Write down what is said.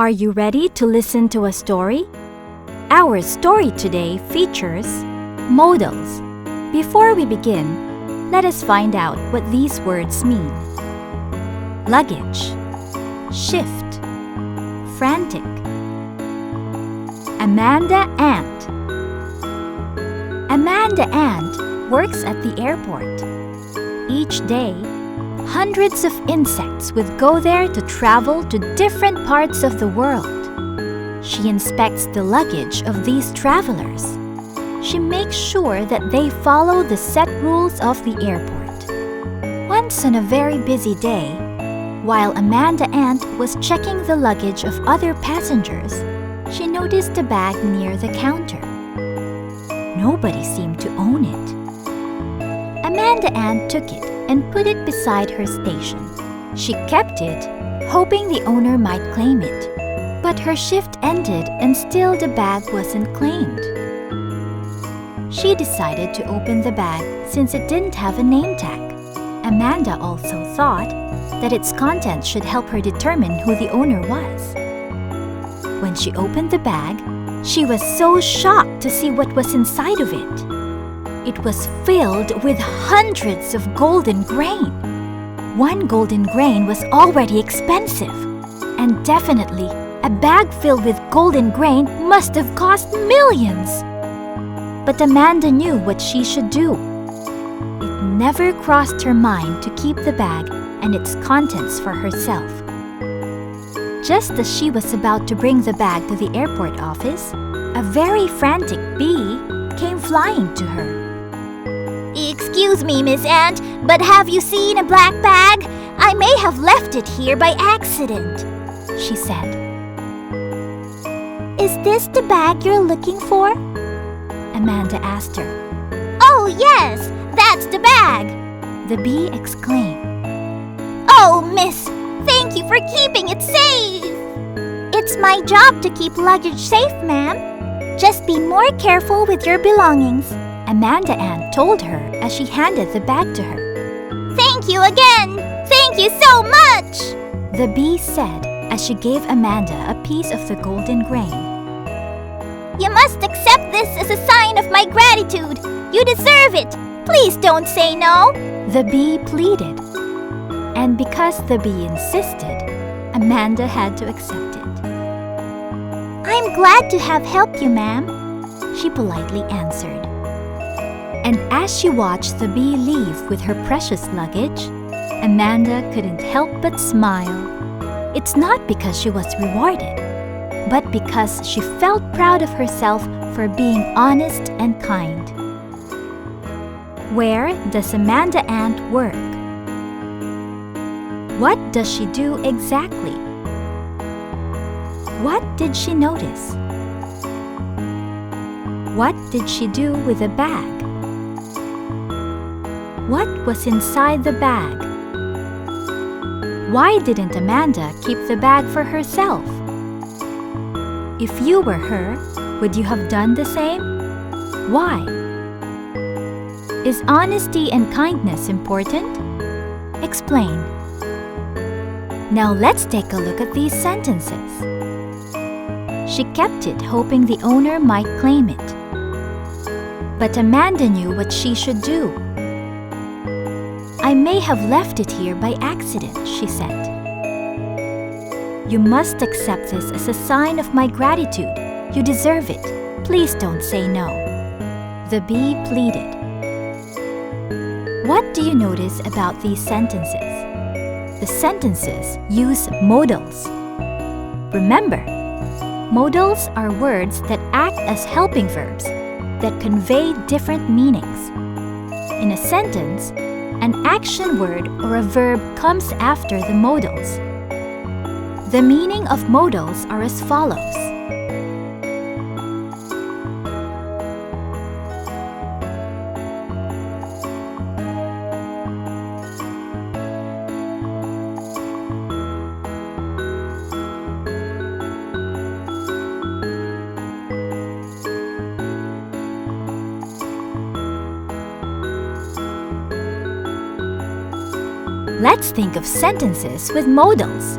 Are you ready to listen to a story? Our story today features modals. Before we begin, let us find out what these words mean. Luggage, shift, frantic. Amanda Ant. Amanda Ant works at the airport. Each day, hundreds of insects would go there to travel to different parts of the world. She inspects the luggage of these travelers. She makes sure that they follow the set rules of the airport. Once on a very busy day, while Amanda Ant was checking the luggage of other passengers, she noticed a bag near the counter. Nobody seemed to own it. Amanda Ant took it and put it beside her station. She kept it, hoping the owner might claim it. But her shift ended and still the bag wasn't claimed. She decided to open the bag since it didn't have a name tag. Amanda also thought that its contents should help her determine who the owner was. When she opened the bag, she was so shocked to see what was inside of it. It was filled with hundreds of golden grain. One golden grain was already expensive, and definitely a bag filled with golden grain must have cost millions. But Amanda knew what she should do. It never crossed her mind to keep the bag and its contents for herself. Just as she was about to bring the bag to the airport office, a very frantic bee came flying to her. Excuse me, Miss Ant, but have you seen a black bag? I may have left it here by accident, she said. Is this the bag you're looking for? Amanda asked her. Oh, yes, that's the bag, the bee exclaimed. Oh, miss, thank you for keeping it safe. It's my job to keep luggage safe, ma'am. Just be more careful with your belongings, Amanda Ant told her as she handed the bag to her. Thank you again! Thank you so much! The bee said as she gave Amanda a piece of the golden grain. You must accept this as a sign of my gratitude. You deserve it. Please don't say no, the bee pleaded. And because the bee insisted, Amanda had to accept it. I'm glad to have helped you, ma'am, she politely answered. And as she watched the bee leave with her precious luggage, Amanda couldn't help but smile. It's not because she was rewarded, but because she felt proud of herself for being honest and kind. Where does Amanda Ant work? What does she do exactly? What did she notice? What did she do with the bag? What was inside the bag? Why didn't Amanda keep the bag for herself? If you were her, would you have done the same? Why? Is honesty and kindness important? Explain. Now let's take a look at these sentences. She kept it hoping the owner might claim it. But Amanda knew what she should do. I may have left it here by accident, she said. You must accept this as a sign of my gratitude. You deserve it. Please don't say no, the bee pleaded. What do you notice about these sentences? The sentences use modals. Remember, modals are words that act as helping verbs that convey different meanings. In a sentence, an action word or a verb comes after the modals. The meaning of modals are as follows. Let's think of sentences with modals.